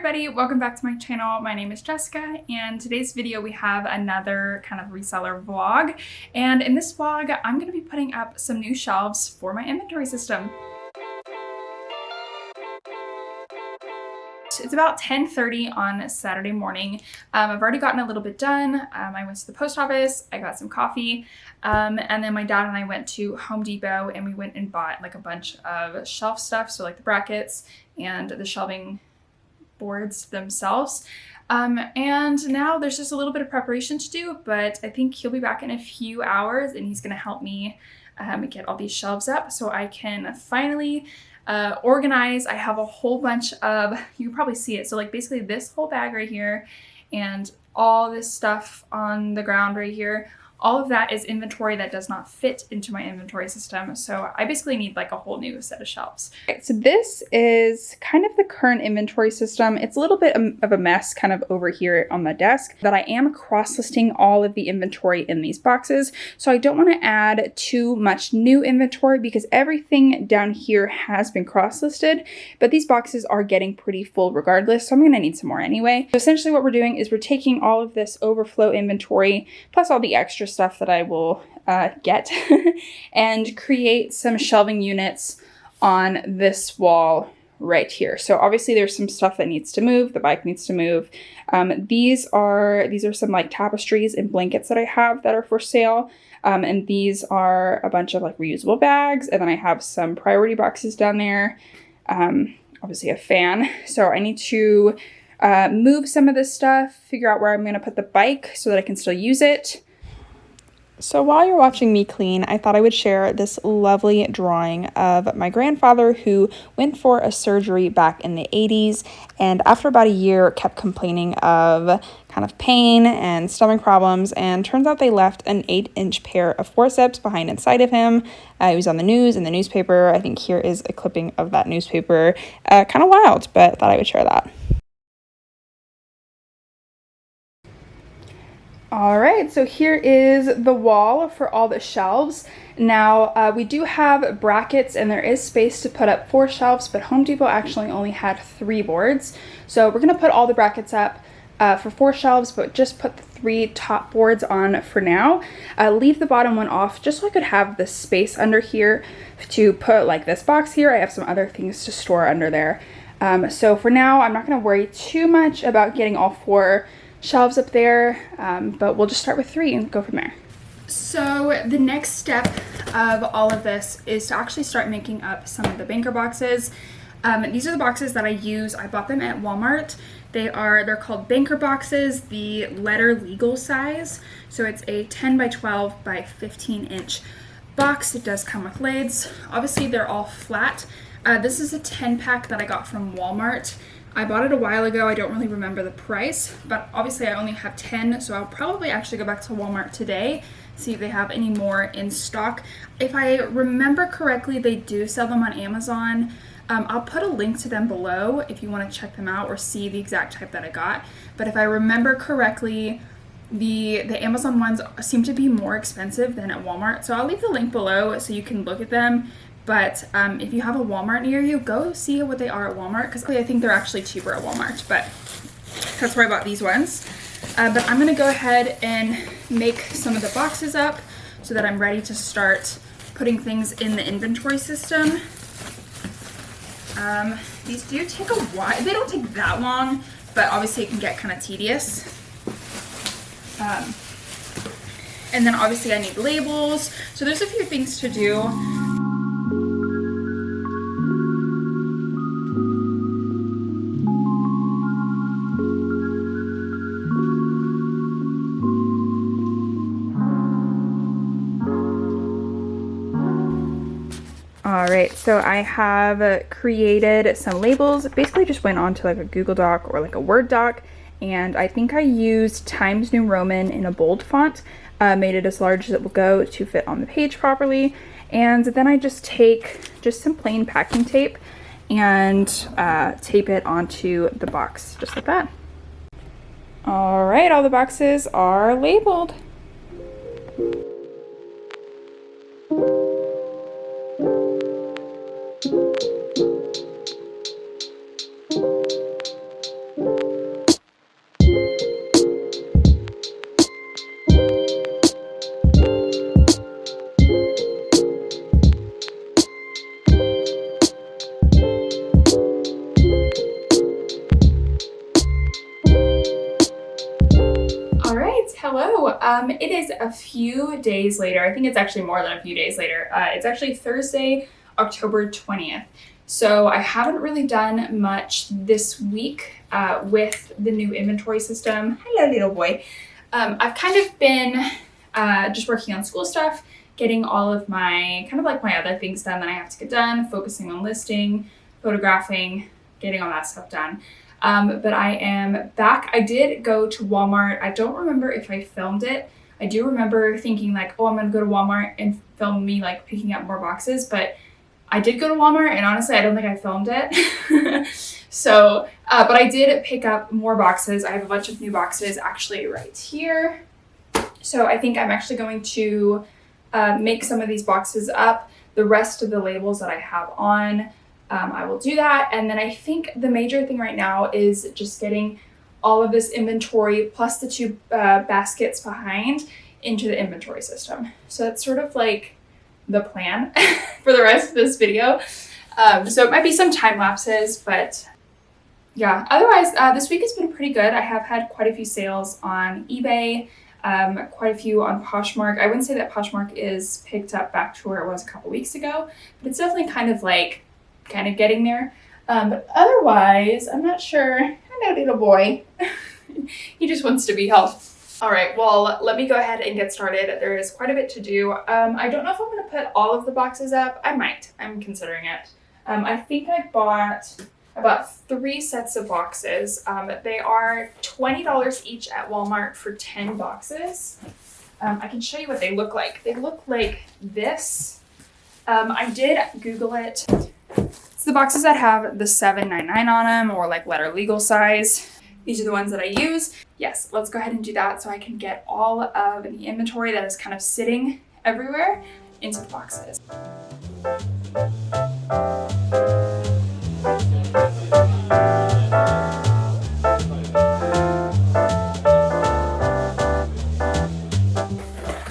everybody, welcome back to my channel. My name is Jessica, and today's video we have another kind of reseller vlog. And in this vlog, I'm going to be putting up some new shelves for my inventory system. It's about 10:30 on Saturday morning. I've already gotten a little bit done. I went to the post office, I got some coffee, and then my dad and I went to Home Depot and we went and bought like a bunch of shelf stuff, so like the brackets and the shelving boards themselves. And now there's just a little bit of preparation to do, but I think he'll be back in a few hours and he's gonna help me get all these shelves up so I can finally organize. I have a whole bunch of, you can probably see it, so like basically this whole bag right here and all this stuff on the ground right here, all of that is inventory that does not fit into my inventory system. So I basically need like a whole new set of shelves. Okay, so this is kind of the current inventory system. It's a little bit of a mess kind of over here on the desk, that I am cross-listing all of the inventory in these boxes. So I don't want to add too much new inventory because everything down here has been cross-listed, but these boxes are getting pretty full regardless. So I'm going to need some more anyway. So essentially what we're doing is we're taking all of this overflow inventory plus all the extra stuff that I will get and create some shelving units on this wall right here. So obviously there's some stuff that needs to move. The bike needs to move. These are some like tapestries and blankets that I have that are for sale. And these are a bunch of like reusable bags. And then I have some priority boxes down there. Obviously a fan. So I need to move some of this stuff, figure out where I'm going to put the bike so that I can still use it. So while you're watching me clean, I thought I would share this lovely drawing of my grandfather who went for a surgery back in the 80s, and after about a year kept complaining of kind of pain and stomach problems, and turns out they left an 8-inch pair of forceps behind inside of him. He was on the news, in the newspaper. I think here is a clipping of that newspaper. Kind of wild, but thought I would share that. All right, so here is the wall for all the shelves. Now, we do have brackets and there is space to put up 4 shelves, but Home Depot actually only had 3 boards. So we're gonna put all the brackets up for 4 shelves, but just put the 3 top boards on for now. Leave the bottom one off just so I could have the space under here to put like this box here. I have some other things to store under there. So for now, I'm not gonna worry too much about getting all 4 shelves up there, but we'll just start with 3 and go from there. So the next step of all of this is to actually start making up some of the banker boxes. These are the boxes that I use. I bought them at Walmart. They're called banker boxes, the letter legal size. So it's a 10 by 12 by 15 inch box. It does come with lids. Obviously they're all flat. This is a 10 pack that I got from Walmart. I bought it a while ago. I don't really remember the price, but obviously I only have 10, so I'll probably actually go back to Walmart today, see if they have any more in stock. If I remember correctly, they do sell them on Amazon. I'll put a link to them below if you want to check them out or see the exact type that I got. But if I remember correctly, the Amazon ones seem to be more expensive than at Walmart, so I'll leave the link below so you can look at them. But if you have a Walmart near you, go see what they are at Walmart, because I think they're actually cheaper at Walmart, but that's where I bought these ones. But I'm going to go ahead and make some of the boxes up so that I'm ready to start putting things in the inventory system. These do take a while. They don't take that long, but obviously it can get kind of tedious. And then obviously I need labels. So there's a few things to do. All right, so I have created some labels. Basically just went onto like a Google Doc or like a Word doc, and I think I used Times New Roman in a bold font, made it as large as it will go to fit on the page properly. And then I just take just some plain packing tape and tape it onto the box, just like that. All right, all the boxes are labeled. Hello. It is a few days later. I think it's actually more than a few days later. It's actually Thursday, October 20th. So I haven't really done much this week with the new inventory system. Hello, little boy. I've kind of been just working on school stuff, getting all of my my other things done that I have to get done, focusing on listing, photographing, getting all that stuff done. But I am back. I did go to Walmart. I don't remember if I filmed it. I do remember thinking like, oh, I'm going to go to Walmart and film me like picking up more boxes. But I did go to Walmart and honestly, I don't think I filmed it. So, but I did pick up more boxes. I have a bunch of new boxes actually right here. So I think I'm actually going to make some of these boxes up. The rest of the labels that I have on, I will do that. And then I think the major thing right now is just getting all of this inventory plus the two baskets behind into the inventory system. So that's sort of like the plan for the rest of this video. So it might be some time lapses, but yeah, otherwise this week has been pretty good. I have had quite a few sales on eBay, quite a few on Poshmark. I wouldn't say that Poshmark is picked up back to where it was a couple weeks ago, but it's definitely kind of getting there. But otherwise, I'm not sure. Hello, little boy. He just wants to be held. All right, well, let me go ahead and get started. There is quite a bit to do. I don't know if I'm going to put all of the boxes up. I might. I'm considering it. I think I bought about 3 sets of boxes. They are $20 each at Walmart for 10 boxes. I can show you what they look like. They look like this. I did Google it. It's the boxes that have the $7.99 on them or like letter legal size. These are the ones that I use. Yes, let's go ahead and do that so I can get all of the inventory that is kind of sitting everywhere into the boxes.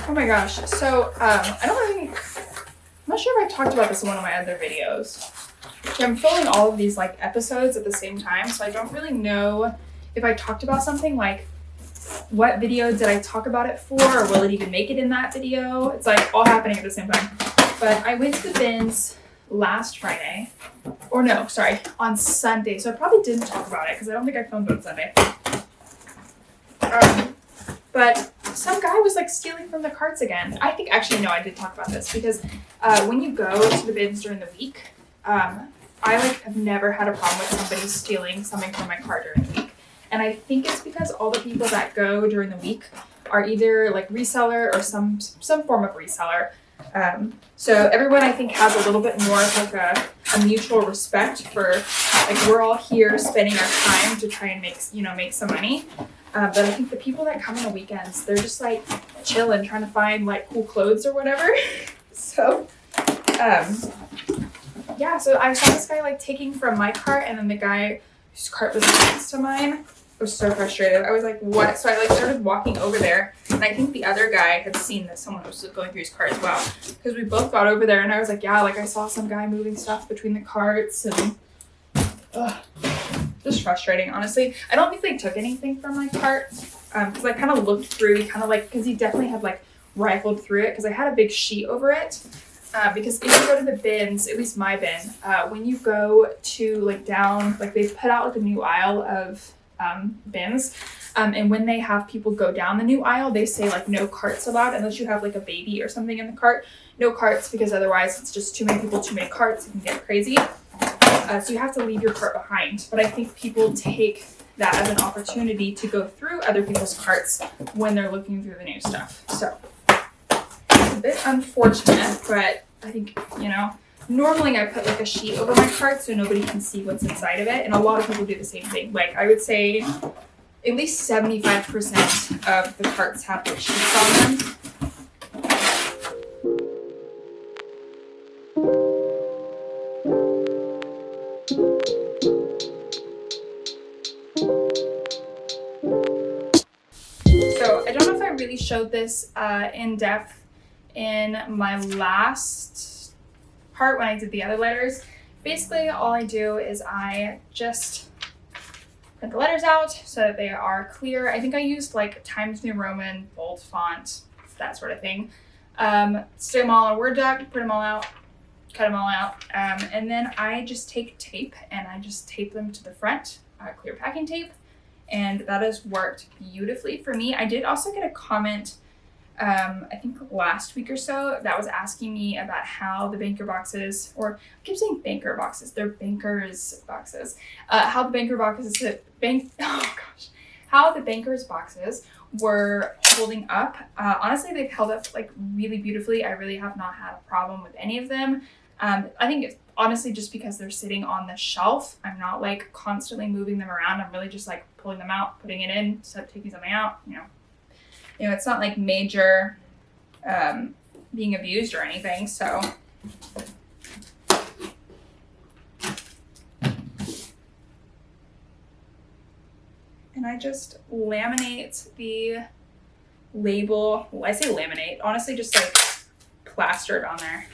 Oh my gosh, so I'm not sure if I talked about this in one of my other videos. I'm filming all of these like episodes at the same time, so I don't really know if I talked about something, like what video did I talk about it for, or will it even make it in that video? It's like all happening at the same time. But I went to the bins last Friday, or no, sorry, on Sunday. So I probably didn't talk about it because I don't think I filmed on Sunday. But some guy was like stealing from the carts again. I think actually, no, I did talk about this because when you go to the bins during the week, I have never had a problem with somebody stealing something from my cart during the week. And I think it's because all the people that go during the week are either like reseller or some form of reseller. So everyone I think has a little bit more of like a mutual respect for like we're all here spending our time to try and make some money. But I think the people that come on the weekends, they're just like chilling, trying to find like cool clothes or whatever. So yeah, so I saw this guy like taking from my cart, and then the guy whose cart was next to mine. I was so frustrated. I was like, what? So I like started walking over there, and I think the other guy had seen that someone was going through his cart as well, because we both got over there, and I was like, yeah, like I saw some guy moving stuff between the carts, and just frustrating, honestly. I don't think they took anything from my cart, because I kind of looked through, because he definitely had like rifled through it, because I had a big sheet over it. Because if you go to the bins, at least my bin, when you go to like down, like they've put out like a new aisle of bins, and when they have people go down the new aisle, they say like no carts allowed unless you have like a baby or something in the cart. No carts, because otherwise it's just too many people, too many carts, it can get crazy. So you have to leave your cart behind. But I think people take that as an opportunity to go through other people's carts when they're looking through the new stuff. So a bit unfortunate, but I think, normally I put like a sheet over my cart so nobody can see what's inside of it, and a lot of people do the same thing. Like I would say at least 75% of the carts have like sheets on them. So I don't know if I really showed this in depth in my last part when I did the other letters. Basically, all I do is I just print the letters out so that they are clear. I think I used like Times New Roman, bold font, that sort of thing. Stick them all on a Word doc, print them all out, cut them all out. And then I just take tape and I just tape them to the front, clear packing tape. And that has worked beautifully for me. I did also get a comment, I think last week or so, that was asking me about how the banker boxes, or I keep saying banker boxes, they're bankers boxes, how the banker boxes, how the bankers boxes were holding up. Honestly, they've held up like really beautifully. I really have not had a problem with any of them. I think it's honestly just because they're sitting on the shelf. I'm not like constantly moving them around. I'm really just like pulling them out, putting it in, taking something out, you know, it's not like major being abused or anything. So and I just laminate the label. Well, I say laminate, honestly just like plaster it on there.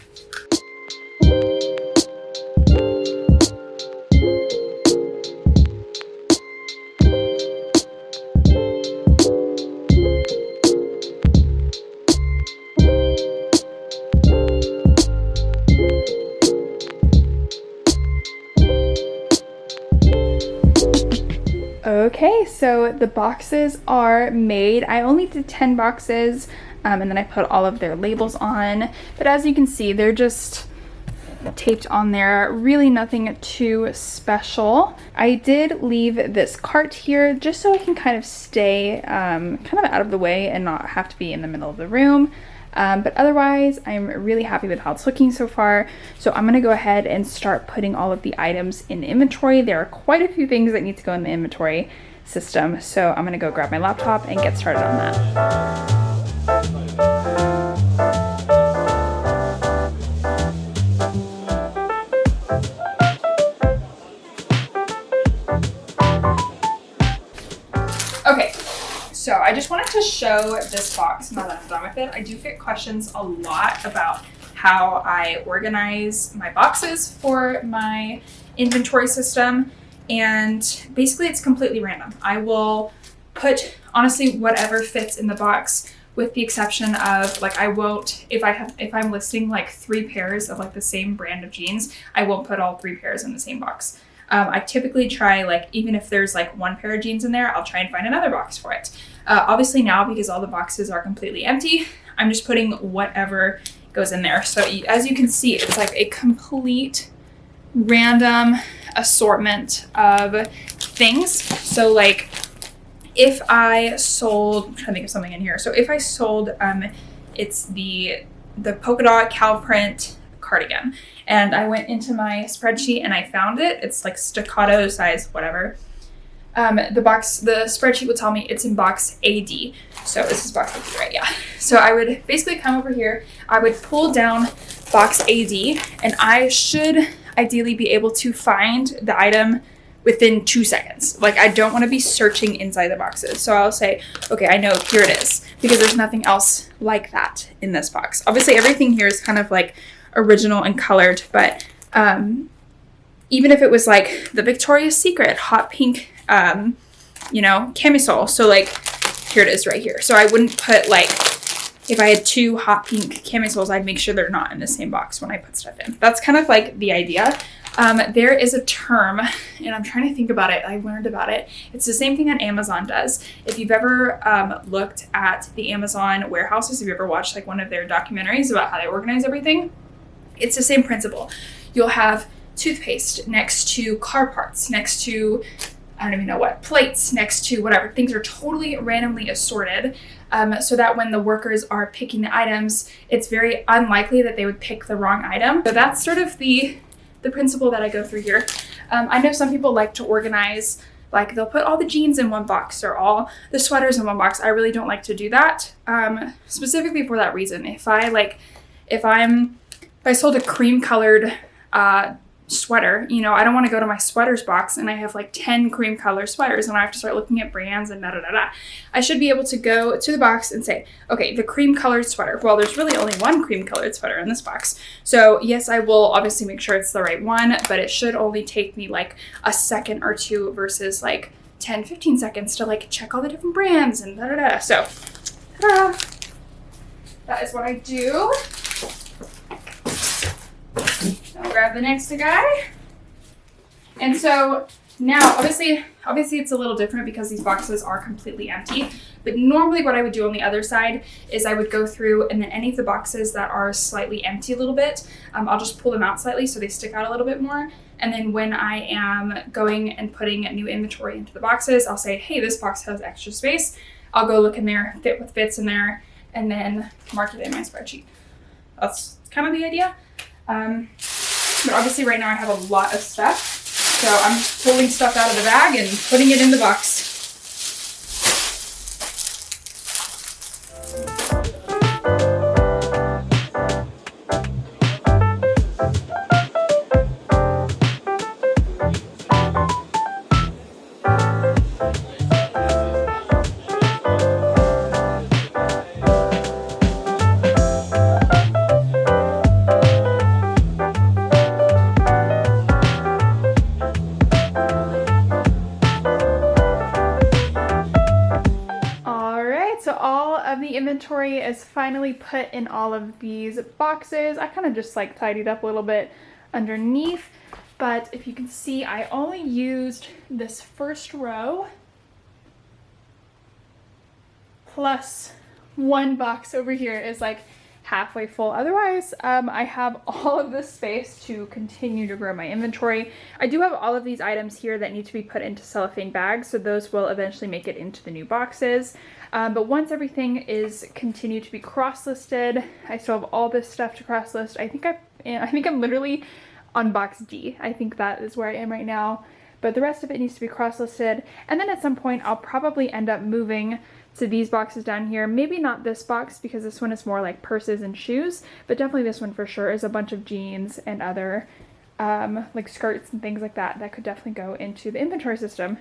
Okay, so the boxes are made. I only did 10 boxes and then I put all of their labels on. But as you can see, they're just taped on there. Really nothing too special. I did leave this cart here just so I can kind of stay kind of out of the way and not have to be in the middle of the room. But otherwise, I'm really happy with how it's looking so far. So I'm gonna go ahead and start putting all of the items in the inventory. There are quite a few things that need to go in the inventory system. So I'm gonna go grab my laptop and get started on that. Okay. So I just wanted to show this box now that I'm done with it. I do get questions a lot about how I organize my boxes for my inventory system. And basically it's completely random. I will put honestly whatever fits in the box, with the exception of like I won't, if I'm listing like 3 pairs of like the same brand of jeans, I won't put all 3 pairs in the same box. I typically try, like, even if there's like 1 pair of jeans in there, I'll try and find another box for it. Obviously now, because all the boxes are completely empty, I'm just putting whatever goes in there. So as you can see, it's like a complete random assortment of things. So like if I sold, I'm trying to think of something in here. So if I sold, it's the polka dot cow print cardigan, and I went into my spreadsheet and I found it. It's like staccato size, whatever. The spreadsheet will tell me it's in box AD. So this is box AD, right? Yeah. So I would basically come over here, I would pull down box AD, and I should ideally be able to find the item within 2 seconds. Like I don't want to be searching inside the boxes. So I'll say, okay, I know, here it is, because there's nothing else like that in this box. Obviously everything here is kind of like original and colored, but even if it was like the Victoria's Secret hot pink camisole, so like here it is right here. So I wouldn't put, like, if I had 2 hot pink camisoles, I'd make sure they're not in the same box when I put stuff in. That's kind of like the idea. There is a term, and I'm trying to think about it. I learned about it. It's the same thing that Amazon does. If you've ever looked at the Amazon warehouses, if you ever watched like one of their documentaries about how they organize everything, it's the same principle. You'll have toothpaste next to car parts, next to, I don't even know what, plates, next to whatever. Things are totally randomly assorted, so that when the workers are picking the items, it's very unlikely that they would pick the wrong item. So that's sort of the principle that I go through here. I know some people like to organize, like they'll put all the jeans in one box or all the sweaters in one box. I really don't like to do that, specifically for that reason. If I sold a cream colored sweater, I don't want to go to my sweaters box and I have like 10 cream color sweaters and I have to start looking at brands and da. I should be able to go to the box and say, okay, the cream colored sweater. Well, there's really only 1 cream colored sweater in this box. So yes, I will obviously make sure it's the right one, but it should only take me like a second or 2 versus like 10, 15 seconds to like check all the different brands and da-da-da. So that is what I do. I'll grab the next guy. And so now, obviously it's a little different because these boxes are completely empty. But normally what I would do on the other side is I would go through, and then any of the boxes that are slightly empty a little bit, I'll just pull them out slightly so they stick out a little bit more. And then when I am going and putting new inventory into the boxes, I'll say, hey, this box has extra space. I'll go look in there, fit what fits in there, and then mark it in my spreadsheet. That's kind of the idea. But obviously right now I have a lot of stuff. So I'm just pulling stuff out of the bag and putting it in the box. Inventory is finally put in all of these boxes. I kind of just like tidied up a little bit underneath, but if you can see, I only used this first row plus one box over here is like halfway full. Otherwise, I have all of this space to continue to grow my inventory. I do have all of these items here that need to be put into cellophane bags, so those will eventually make it into the new boxes. But once everything is continued to be cross-listed, I still have all this stuff to cross-list. I think I'm literally on box D. I think that is where I am right now. But the rest of it needs to be cross-listed. And then at some point, I'll probably end up moving to these boxes down here. Maybe not this box because this one is more like purses and shoes, but definitely this one for sure is a bunch of jeans and other like skirts and things like that that could definitely go into the inventory system.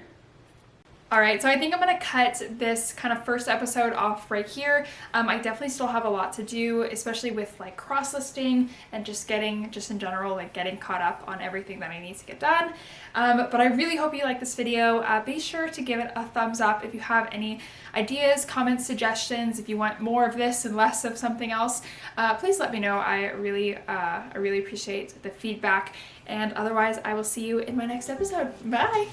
All right, so I think I'm gonna cut this kind of first episode off right here. I definitely still have a lot to do, especially with like cross-listing and just in general, like getting caught up on everything that I need to get done. But I really hope you like this video. Be sure to give it a thumbs up if you have any ideas, comments, suggestions. If you want more of this and less of something else, please let me know. I really appreciate the feedback. And otherwise, I will see you in my next episode. Bye.